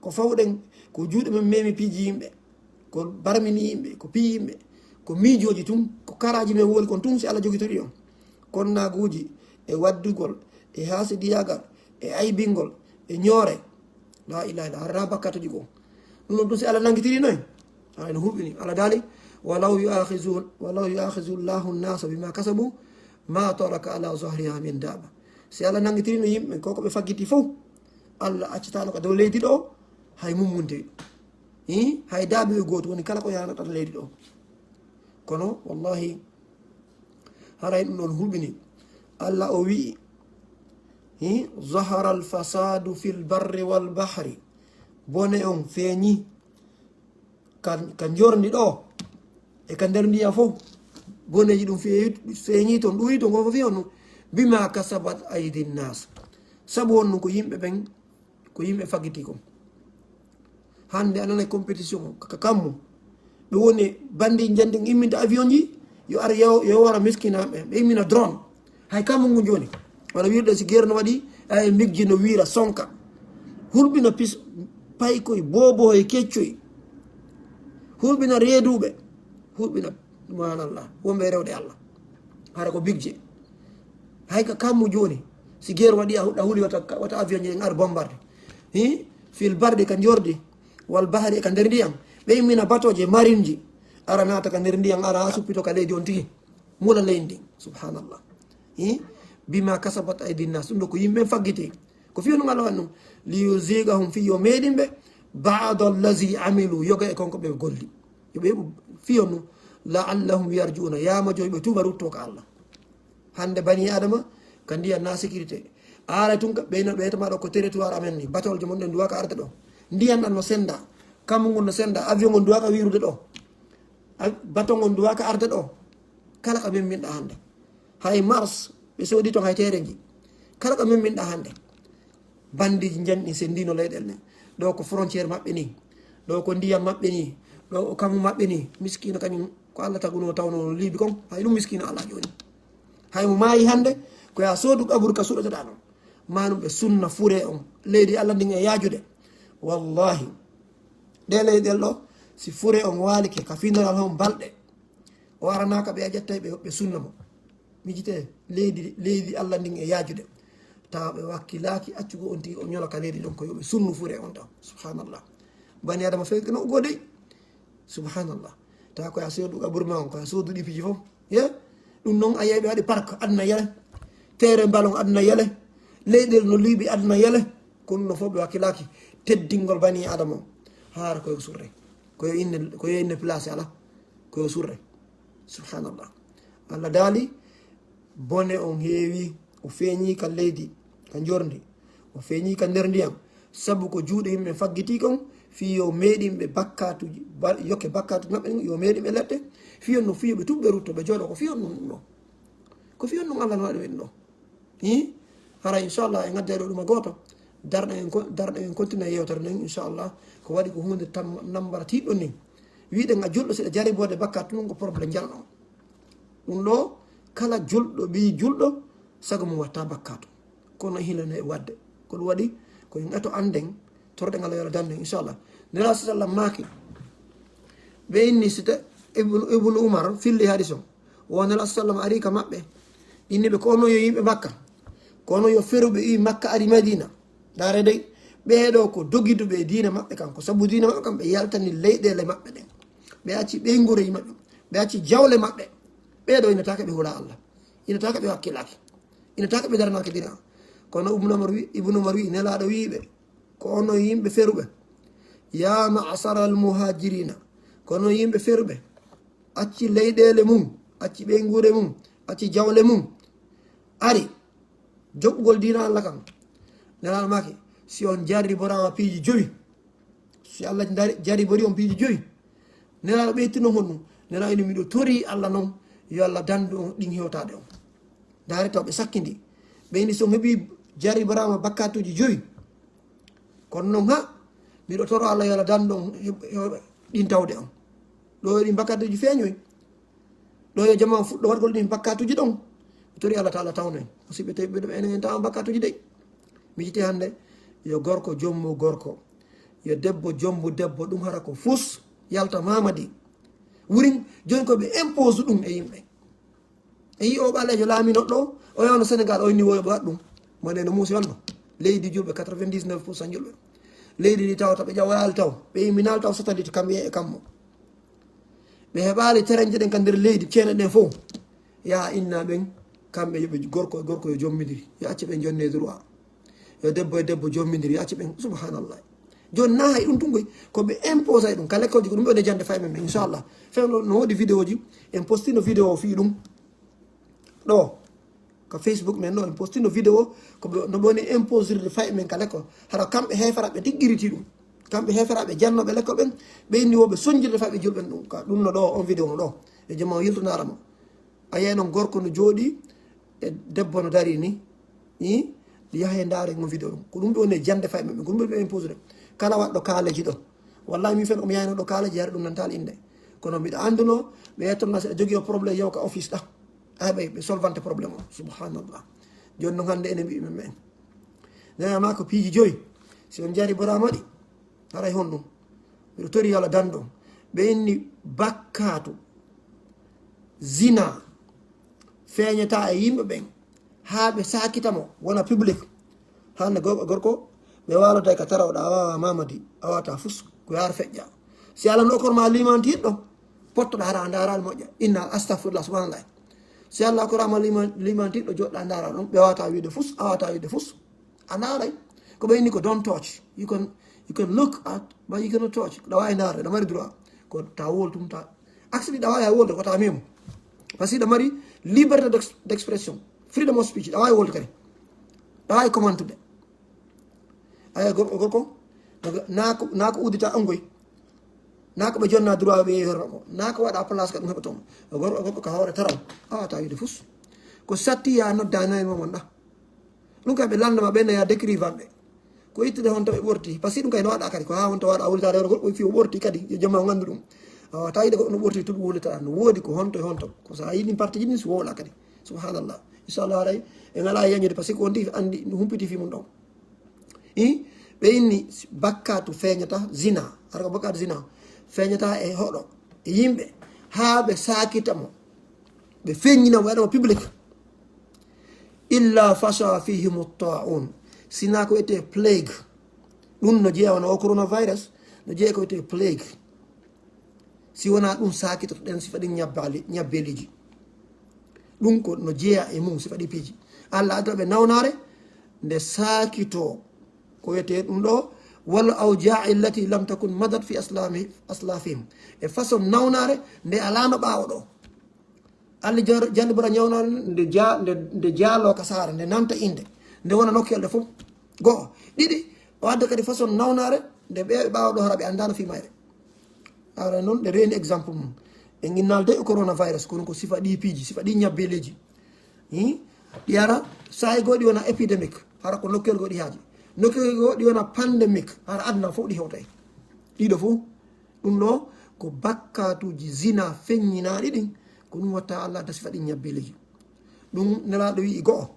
ko fawɗen ko juuɗe men memi piiji yimɓe ko barmini yimɓe ko pi yimɓe ko miijoji tun ko karaji men woli kon tun si Allah jogitori on konnaguji e waddugol e hasidiyagal e aybingol e ñoore la ilaha illa harna bakkatuji ko ɗum ɗon tun si Allah nanguitiri noy ala no huɓɓini Allah daali walaw yuakhizu llahu nnasa bima kasabu ma taraka ala zahriha min daba si Allah nanguitirino yimɓe koko ɓe faggiti fof Allah accitano ko dow leydi ɗo hay mummunte hay daaɓe e goto woni kala ko yanata leydi ɗo kono wallahi haray ɗum ɗon huɓɓini Allah o wii zahara alfasadu fi lbarri walbahri bone on feeñi ka jorndi ɗo e ka nder ndiyam fof boneji ɗum feeñi toon ɗuyi to gofo fi on bima kasabat aydi nnas saabu on ɗum ko yimɓe ɓen ko yimɓe faggiti kon hande anana compétition ka kammu ɓe woni bandi jandi imminta avion ji yo ara yo wara miskinaɓe ɓe immina drone hay kamungu joni wala wirɗe si guerre no waɗi ay migji no wiira sonka hulɓina pis paykoye boboye keccoye hulɓina reeduɓe hulɓina manallah wonɓe rewde allah hara ko bigje hay ka kammu joni si guerre waɗi a huuli wata avion ji en ar bombarde fil barde ka jordi wal bahari ka nder ndiyam ɓe immina batoje marine ji ara nata ka nder ndiyam ara ha suppito ka leydi on tigi mula leydi subhanallah bima kasabat aydi nnas ɗum ɗo ko yimɓe faggiti ko fiyonu allah waɗi ɗum liyusigahum fi yo meɗin ɓe bada allazi amilu yoga e konko ɓe golli yoɓe fiyonu laallahum yarjuna yama joyi ɓe tuba rutto ko allah hande bani adama ka ndiyan na sécurité ara tun ɓeytama ɗo ko territoire amen ni batolje mon ɗen duwaka arde ɗo ndiyan ɗan no senda kammu ngon no senda avion ngon duwaka wirude ɗo bato ngon duwaka arde ɗo kala ka memminɗa hande hay mars ɓe soodi ton hay tereji kala ka memminɗa hande bandiji janɗi sendino leyɗel ne ɗo ko frontiére maɓɓe ni ɗo ko ndiyam maɓɓe ni ɗo ko kammu maɓɓe ni miskino kañum ko allah taguno tawno liibi kon hay ɗum miskino allah joni hay mo maayi hande ko ya soodu ƙaburu ka suɗotoɗa ɗon manum ɓe sunna fure on leydi allah ndin e yaajude wallahi ɗe leyɗel ɗo si fure on waalike ka findoral hon balɗe o aranaka ɓe a ƴettay ɓe sunna mo mijite leydi allah ndin e yaajude tawa ɓe wakkilaki accugo on tigi o ñola ka leydi ɗon ko yoɓe sunnu fure on taw subhanallah bani adama fewi no godey subhanallah tawa koya soodu ƙaburu ma on koya soodu ɗipiji fof ye ɗum noon a yeeɓe waɗi parc aduna yele terrain ballon aduna yele leyɗel no liiɓi aduna yele kono no fof ɓe wakkilaki teddingol bani adama o haara koyo surre koyo inne place ala koyo surre subhanallah allah daali bone on heewi o feeñi ka leydi ka jordi o feeñi ka nder ndiyam sabu ko juuɗe yimɓe faggiti kon fi yo meeɗinɓe bakkatuji yokke bakkatuji maɓɓe yo meeɗinɓe leɗɗe fiyon no fiyoɓe tuɓɓe rutto ɓe jooɗo ko fiyon non ɗum ɗo ko fiyon non allah no waɗi wen ɗo hara inchallah e gadde ɗo ɗuma goto darɗe en continue yewtere nden inchallah ko waɗi ko hunde nambara tiɗɗo ni wiɗen a julɗo seɗa jaribode bakkatu ɗum ko probléme jalɗo ɗum ɗo kala julɗo ɓi julɗo sago mum watta bakkatu kono hilane e wadde ko ɗum waɗi ko en eto anden torɗen allah yala dande inchallah nela sallam maaki ɓe inni site ibnu umar filli hadis o wonela sallam ari ka maɓɓe inniɓe ko ono yo yimɓe makka ko ono yo feruɓe wi makka ari madina dare dey ɓeeɗo ko dogiduɓe e diina maɓɓe kanko sabu diina maɓɓe kam ɓe yaltani leyɗele maɓɓe ɗen ɓe acci ɓeygureji maɓɓe ɓe acci jawle maɓɓe ɓeeɗo inatake ɓe hula allah inatake ɓe wakkilaki inatake ɓe daranaki dina kono ibnu umar wi nelaɗo wiɓe ko ono yimɓe feruɓe ya masara al muhajirina kono yimɓe feruɓe acci leyɗele mum acci ɓeygure mum acci jawle mum ari joɓɓugol dina allah kam nelaɗo maki si on jarri borama piiji 5 si allah jari bori on piiji 5 nelaɗo ɓeytino hon ɗum nelaɗo ini miɗo tori allah noon yo allah dandu on ɗin hewtade on dare taw ɓe sakkidi ɓeyni so heeɓi jari borama bakkatuji 5 kono noon ha miɗo toro allah yo allah dandu on ɗin tawde on ɗo ɗin bakkatuji feeñoy ɗo yo jama fuɗɗo waɗgol ɗin bakkatuji ɗon mi tori allah taala tawno en musidɓe tawi ɓeɗo enen en tawa bakkatuji dey mi jiti hande yo gorko jommu gorko yo debbo jommu debbo ɗum hara ko fus yalta mamadi wurin joni koɓe impose ɗum e yimɓe e yi o ɓalejo laaminoɗo o yawno sénégal o inni woyoɓe waɗ ɗum mone no muusi wanno leydi julɓe 99% julɓe leydi ndi tawata ɓe ƴawoyali taw ɓe yimminali taw sotandi to kamɓe e kammo ɓe heɓali tereñje ɗen ka nder leydi ceene ɗen fof ya inna ɓen kamɓe yoɓe gorko e gorko yo jommidiri yo acce ɓe jonne droit yo debbo e debbo jommidiri yo acce ɓen subhanallah joni na hay ɗum tungoy koɓe impose ay ɗum ka l'école ji ko ɗum ɓe jande fay men inchallah fewno no woodi vidéo ji en postino vidéo o fi ɗum ɗo ko facebook men ɗo en postino vidéo koɓe no ɓoni imposirde fay men ka l'école hara kamɓe heferaɓe tigguiriti ɗum kamɓe heferaɓe jannoɓe l'école ɓen ɓe inni woɓe soñjirde fayɓe julɓen ɗum ka ɗum no ɗo on vidéo no ɗo e jama o yiltonarama a yiyay noon gorko no jooɗi e debbo no dari ni yahe ndaare mo vidéo ɗum ko ɗum ɓe woni jande fay men ɓe ko ɗum ɓe imposire kala waɗɗo kaaleji ɗo wallahi min fen omi yayno ɗo kaaleji yare ɗum nantal inde kono mbiɗa anduno ɓe yettonna seɗa jogui o probléme yewka office ɗa aɓay ɓe solvante probléme o subhanallah. joni noon hannde ene mbi men men nenama ko piiji joyi si on jari boramaɗi haray hon ɗum mbiɗo tori yo Allah danɗo ɓe inni bakkatu zina feeñata e yimɓe ɓen ha ɓe sakitamo wona public hande gorko ɓe walata ka tarawɗa a wawa mamadi a wawata fus ko yaara feƴƴa si Allah no korma limantiɗɗo pottoɗa hara daral moƴƴa inna astahfirullah subhanallah si Allah korama limantiɗɗo joɗɗa dara ɗum ɓe wawata wiide fus a wawata wiide fus a daray ko ɓe inni ko don't touch you can look at but you cannot touch ɗa wawi darde ɗa mari droit ko ta woltum ta accedi ɗa wawi ha wolde ko ta memo par ce que ɗa mari liberté d' expression freedom of speech ɗa wawi wolde kadi ɗa wawi commentude aya gorko nako udita angoy nako ɓe jonna droit ɓe yeyormamo nako waɗa place ka ɗum heɓa toon gorko ka hawre taraw awata wiide fus ko satti ya noddanayi momon ɗa ɗum kay ɓe landama ɓenne ya décrivant ɓe ko ittude honto ɓe ɓorti par ce que ɗum kay no waɗa kadi ko ha wonto waɗa wulitade hoore goɗɗo fi o ɓorti kadi yo jamma o gandu ɗum awata yiide goɗɗo no ɓorti to ɗum wulitata no woodi ko honto e honto ko sa yiɗin parti jiɗin so wowɗa kadi subhanallah inchallah haray e ngala yañude par ce que on ndi andi humpiti fi mum ɗon i ɓe inni bakkatu feeñata zina hara ko bakkatu zina feeñata e hoɗo e yimɓe ha ɓe sakitamo ɓe feññinamo waɗamo public illa fasha fihim ta'un sina ko wiyete plague ɗum no jeeya wona o coronavirus no jeeya ko wiyete plague si wona ɗum sakitoto ɗen si faɗi ñabbeliji ɗum ko no jeeya e mum si faɗi piiji Allah addaɓe nawnare nde sakito ko wiyete ɗum ɗo walla awjaa illati lam takun madat fi aslafihim e façon nawnare nde alano ɓawo ɗo Allah jandi bora ñawnare nde jaalo ka saara nde nanta inde nde wona nokkelde fof goho ɗiɗi o adda kadi façon nawnare nde ɓeɓe ɓawa ɗo hara ɓe andano fi mayre ara noon ɗe reeni exemple mum e ginnalde e coronavirus kono ko sifa ɗi piiji sifa ɗi ñabbeleji ɗi ara sahi goɗi wona épidémique hara ko nokkel goɗi haaji nokkel goɗi wona pandémique hara aduna fof ɗi hewtay ɗiɗo fof ɗum ɗo ko bakkatuji zina feññinaɗi ɗin ko ɗum watta Allah da sifa ɗi ñabbeleji ɗum nelaɗo wi go'o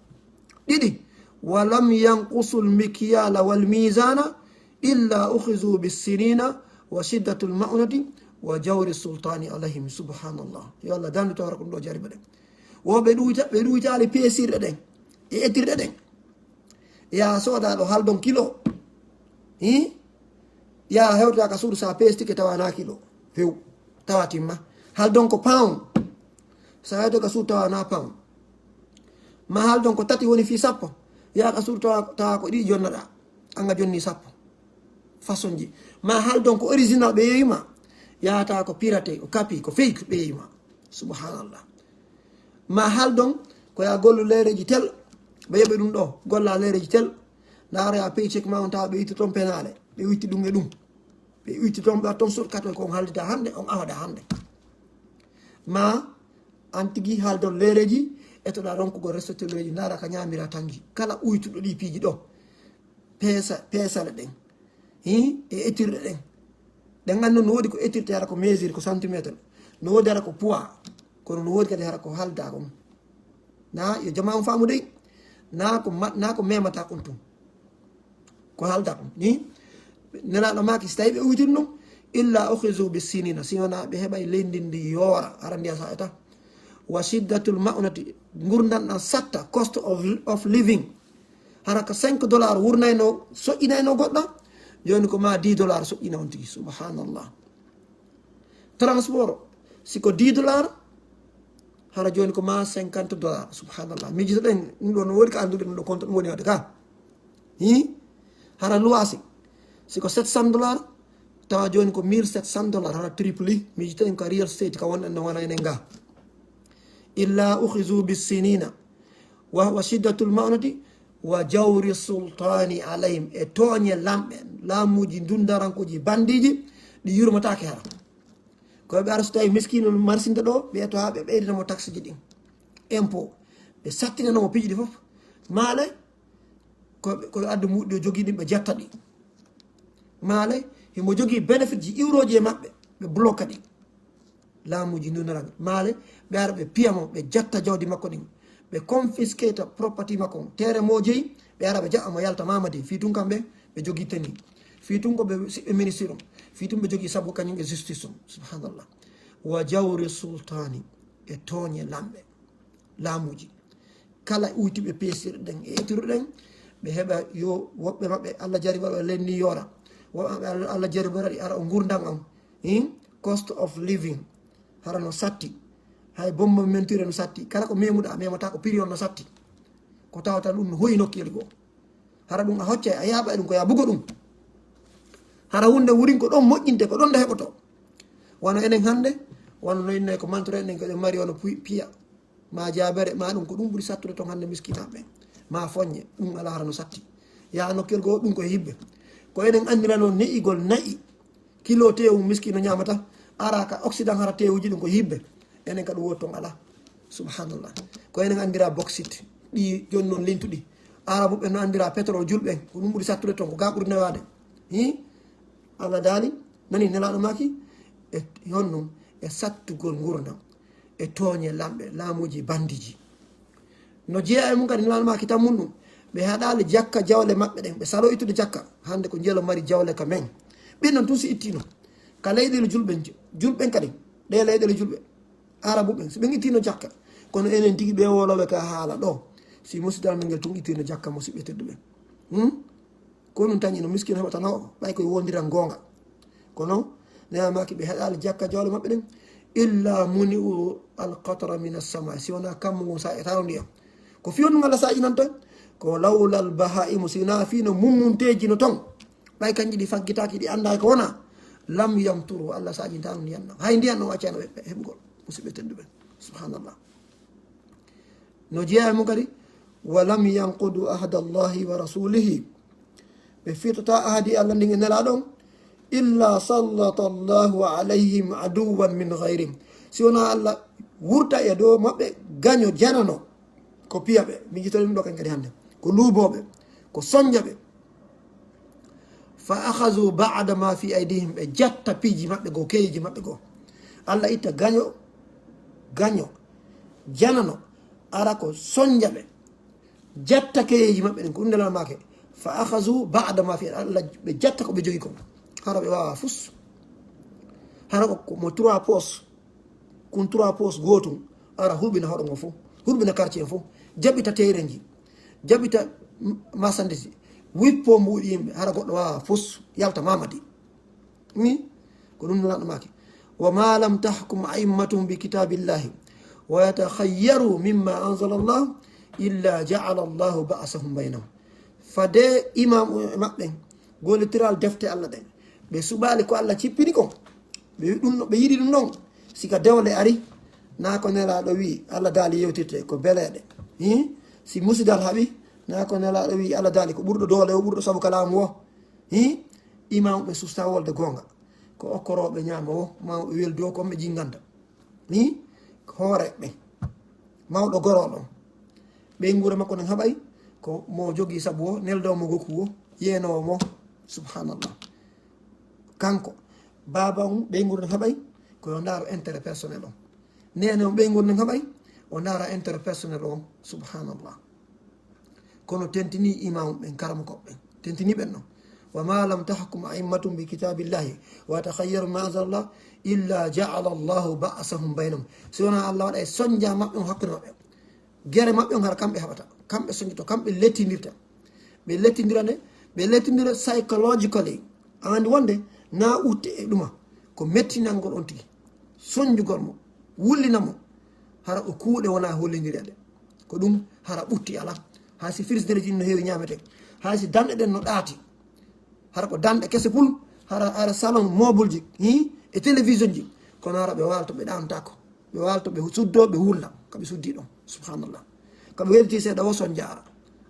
ɗiɗi walam yanqusu lmikyala walmisana illa ukhizu bisinina wa shiddatul maunati wa jawri sultani alayhim subhanallah yo Allah dandu tawra ko ɗum ɗo jariba ɗen wo ɓe ɗuytali peesirɗe ɗen e ettirɗe ɗen ya soodaɗo haldon kilo ya hewtata ka suudu sa peestike tawana kilo few tawa timma haldon ko pound sa hewte ka suudu tawana pound ma haldon ko tati woni fi sappo ya ka suudu tawa ko ɗiɗi jonnoɗa anga jonni sappo façon ji ma haldon ko original ɓe yeyima yahata ko pirate ko kapi ko fake ɓe yeyima subhanallah ma haldon ko ya gollu lereji tel ɓe yoɓe ɗum ɗo golla lereji tel ndaara ya pays check ma tawa ɓe witti toon penale ɓe witti ɗum e ɗum ɓe witti toon ɓe toon sorkato kon haldita hande on awaɗa hande ma an tigui haaldon lereji etoɗa ronkugo respecté lereji ndaara ka ñamira tangi kala uytuɗo ɗi piiji ɗo peesale ɗen e étirɗe ɗen ɗen gandu no woodi ko étirte hara ko mesure ko centimétre no woodi hara ko poids kono no woodi kadi hara ko halda kon na yo jama on faamu dey na ko memata kon tum ko halda kon ni nelaɗo maki so tawi ɓe uytiri ɗum illa ukhizu bisinina si wona ɓe heɓay leydi yoora hara ndiya sa eta wa shiddatul maunati gurdanɗan satta cost of living hara ko 5 dollars wurnayno soƴƴinayno goɗɗo joni ko ma 10 dollars soƴƴina on tigui subhanallah transport siko 10 dollars hara joni ko ma 50 dollars subhanallah mijito ɗen ɗum ɗo no woodi ko andude ɗum ɗo compte ɗum woni wadde ka hara luwasi siko 700 dollars tawa joni ko 1700 dollars hara triple mijito ɗen ko real state ka wonɗen no wona enen ga illa ukhizu bisinina wa shiddatul maunati wa jawri sultani alayhim e tooñe lamɓe laamuji dundarankoji bandiji ɗi yurmatake hara koɓe ara so tawi miskino marsinde ɗo ɓe to ha ɓe ɓeydinamo taxe ji ɗin impôt ɓe sattinanomo piiji ɗi foof maale koɓe addu muɗɗi o jogui ɗin ɓe jetta ɗi maale himo jogui bénéfice ji iwroji e maɓɓe ɓe bloca ɗi laamuji ndunaran maale ɓe ara ɓe piyamo ɓe jatta jawdi makko ɗin ɓe confiscate property makko tere mo jeeyi ɓe ara ɓe jaɓamo yalta mamadi fi tun kamɓe ɓe jogui teni fi tun ko ɓe siɓɓe ministre on fi tun ɓe jogui sabu kañum e justice on subhanallah wa jawri sultani e tooñe lamɓe laamuji kala uytiɓe peesirɗe ɗen e etirɗen ɓe heɓa yo woɓɓe maɓɓe allah jaribaɓe lenni yora woɓɓe maɓɓe allah jaribaɗi ara o gurdan on cost of living hara no satti hay bomba mentire no satti kala ko memuɗa memata ko prix on no satti ko tawata ɗum no hoyi nokkeli goo hara ɗum a hocca a yaaɓa e ɗum ko ya bugo ɗum hara hunde wurin ko ɗon moƴƴinte ko ɗon nde heɓoto wono enen hannde wono no inne ko mantoro enen koɗe mari wono piya ma jabere ma ɗum ko ɗum ɓuuri sattude toon hannde miskinaɓe ma foññe ɗum ala hara no satti ya nokkel goo ɗum koye yibɓe ko enen andira noon ne'igol nayi kilo tewu miskino ñamata ara ka occident hara tewuji ɗum ko yibɓe enen ka ɗum woni toon ala subhanallah ko enen andira boxit ɗi joni noon lentuɗi ara ɓuɓɓe no andira pétrole julɓen ko ɗum ɓuuri sattude toon ko ga ɓuuri newade allah daali nani nelaɗo maki e honnum e sattugol gurdam e tooñe lamɓe laamuji bandiji no jeeya e mum kadi nelaɗo maki tan mum ɗum ɓe haɗali jakka jawle maɓɓe ɗen ɓe salo ittude jakka hande ko jeelo mari jawle ka men ɓin noon tun si ittino ka leyɗele julɓen kadi ɗe leyɗele julɓe arabuɓen so ɓen ittino jakka kono enen tigui ɓe woloɓe ka haala ɗo si musidal men ngel tun ittino jakka musidɓe tedduɓe ko ɗum tañi no miskino heɓata naw ɓay koye wondiran gonga kono nemaki ɓe heɗali jakka jawle maɓɓe ɗen illa muni u alqatra min assama si wona kammu ngon sa etano ndiyam ko fiyonɗum allah saji nan tan ko lawlal bahaimu sina fino mummunteji no ton ɓay kanji ɗi faggitaki ɗi anda ko wona lam yamturu allah saji tano ndiyan ɗam hay ndiyan ɗon accano ɓe heɓugol musidɓe tedduɓe subhanallah no jeeya mum kadi wa lam yanqudu ahada allahi wa rasulihi ɓe firtata ahadi allah ndin e nelaɗon illa sallata allahu alayhim aduwan min gayrihim si wona allah wurta e dow maɓɓe gaño janano ko piyaɓe mi jittori ɗum ɗo kan kadi hannde ko luuboɓe ko soñjaɓe fa ahazu bada ma fi aydihim ɓe jatta piiji maɓɓe goo keyeji maɓɓe goo allah itta gaño janano ara ko soñjaɓe jatta keyeji maɓɓe ɗen ko ɗum ndelalmake fa ahazu bada ma fi allah ɓe jatta ko ɓe jogui ko hara ɓe wawa fus hara mo 3 pos kun 3 pos gotum ara hulɓina hoɗo ngo fof hulɓina quartier en fof jaɓita terenji jaɓita marchandise wippo mbuɗi yimɓe hara goɗɗo wawa fus yalta mamadi ni ko ɗum nelaɗomaki wa ma lam tahkum aimmatum bi kitabillahi wa yatakhayyaru mimma anzala llah illa jaala allahu ba'sahum baynahum fade imam maɓɓen golitiral defte allah ɗen ɓe suɓali ko allah cippini kon ɓe yiɗi ɗum noon sika dewle ari na ko nelaɗo wi allah daali yewtirte ko beleɗe si musidal haaɓi na ko nelaɗo wi allah daali ko ɓurɗo doole o ɓurɗo saabu kalamu o imam ɓe susta wolde gonga ko okkoroɓe ñama o mawɓe weldi o konɓe jinganta hoore ɓe mawɗo goroɗon ɓe guura makko nen haɓay ko mo jogui saabu o neldomo gokku o yenowo mo subhanallah kanko baba um ɓe guura nen haɓay koyo daaro intérêt personnel o nene o ɓe guura nen haɓay o daara intérêt personnel o subhanallah kono tentini imam ɓen karama koɓɓen tentini ɓen noon wa ma lam tahkum aimmatum bi kitabillahi wa takhayyaru ma anzalallah illa jaala allahu ba'sahum baynahum si wona allah waɗa e soñdia maɓɓe on hakkude maɓɓe guere maɓɓe on hara kamɓe haɓata kamɓe soñjito kamɓe lettidirta ɓe lettidira nde ɓe lettidira psychologically andi wonde na utte e ɗuma ko mettinalngol on tigui soñjugol mo wullinamo hara o kuuɗe wona hollidirede ko ɗum hara ɓutti ala ha si frisdere ji no heewi ñamete ha si danɗe ɗen no ɗaati hara ko danɗe kese pul hara salon mobile ji e télévision ji kono hara ɓe walto ɓe ɗantako ɓe walto ɓe suddo ɓe wulla kaɓe suddi ɗon subhanallah kaɓe welti seeɗa wo son jara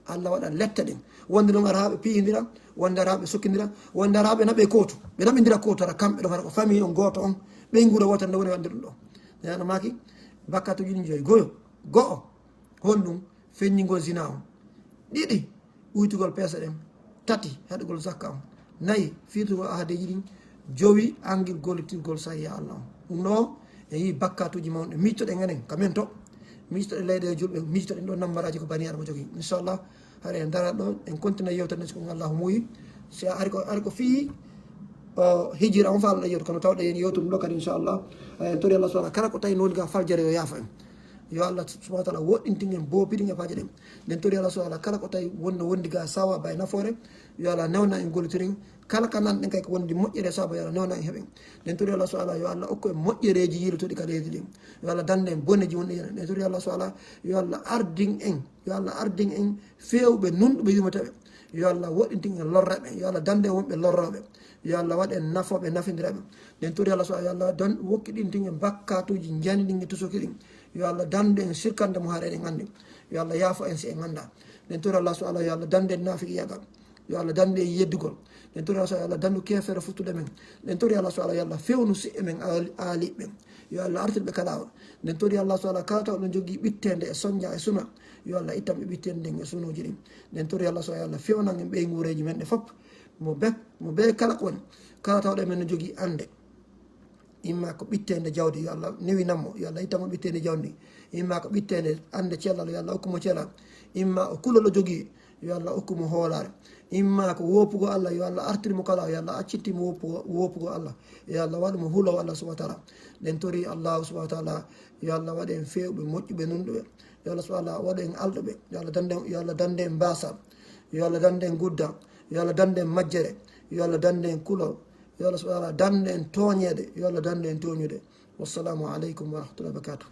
allah waɗa letta ɗen wonde ɗon ara haɓe piyidira wonde ara ɓe sokkidira wonde ara ɓe naɓe kootu ɓe naɓidira kootu hara kamɓe ɗon hara ko famille on goto on ɓe guura wotan nde woni wande ɗum ɗo neano maki bakkatuji ɗi joyi go'o honɗum feññigol zina on ɗiɗi ɓuytugol peesa ɗen tati heɗugol zakka on nayyi firtugol ahadeji ɗin jowi anguel gollitirgol sahiya allah on ɗum ɗo e yi bakkatuji mawɗe miccoɗen enen kamen to miijotoɗe leyɗe julɓe miijotoɗen ɗo numbaraji ko bani adama jogui inchallah haɗa en darat ɗo en continue yewtere nde siko allahu muuyi si ari ko fii hijira on falɗo yewtu kono tawɗe yen yewtude ɗo kadi inchallah en tori allah subahana kala ko tawi noni ga faljere yo yaafa en yo allah subahana taala woɗɗintin en bopiɗin e faje ɗen nden tori allah subahana kala ko tawi wondi ga sawa bay nafoore yo allah newna en gollitirin kala ka nanɗen kay ko wondi moƴƴere saba yo allah newna en heeɓen nden tori allah subahana yo allah okku en moƴƴereji yiilotoɗi ka leydi ɗin yo allah dande en bonneji wonɗi hen nden tori allah subahana yo allah ardin en fewɓe nunɗuɓe yumateɓe yo allah woɗɗintin en lorraɓe yo allah dande en wonɓe lorroɓe yo allah waɗ en nafoɓe nafidiraɓe nden tori allah subahana yo allah dan wokkiɗintin en bakkatuji janiɗin e tusoki ɗin yo allah dande en sirkande mo haare eɗen andi yo allah yaafo en si en ganda nden tori allah subahana yo allah dande en nafiki yagal yo allah dande en yeddugol nden tori allah subahana yo allah dandu kefere futtuɗe men nden tori allah subahana yo allah fewnu siɓe men aaliɓe yo allah artirɓe kala nden tori allah subahana kala taw ɗon jogui ɓittede e soñdia e suna yo allah ittanɓe ɓittede nden e sunuji ɗin nden tori allah subahana yo allah fewnan en ɓeygureji men ɗe fof mo be kala woni kala tawɗe men no jogui ande imma ko ɓittede jawdi yo allah newinanmo yo allah ittamo ɓittede jawdi imma ko ɓittede ande cellal yo allah hokkumo cellal imma o kulol o jogui yo allah hokkumo hoolare imma ko wopugo allah yo allah artirimo kala yo allah accittimo wopugo allah yo allah waɗamo huulowo allah subahana taala nden tori allahu subahana taala yo allah waɗa en fewɓe moƴƴuɓe nunɗuɓe yo allah subahana waɗa en alɗuɓe yo allah dande en mbasa yo allah dande en gudda yo allah dande en majjere yo allah dande en kulol yo allah subahana dande en tooñede yo allah dande en toñude wassalamu aleykum wa rahmatullahi wa barakatuh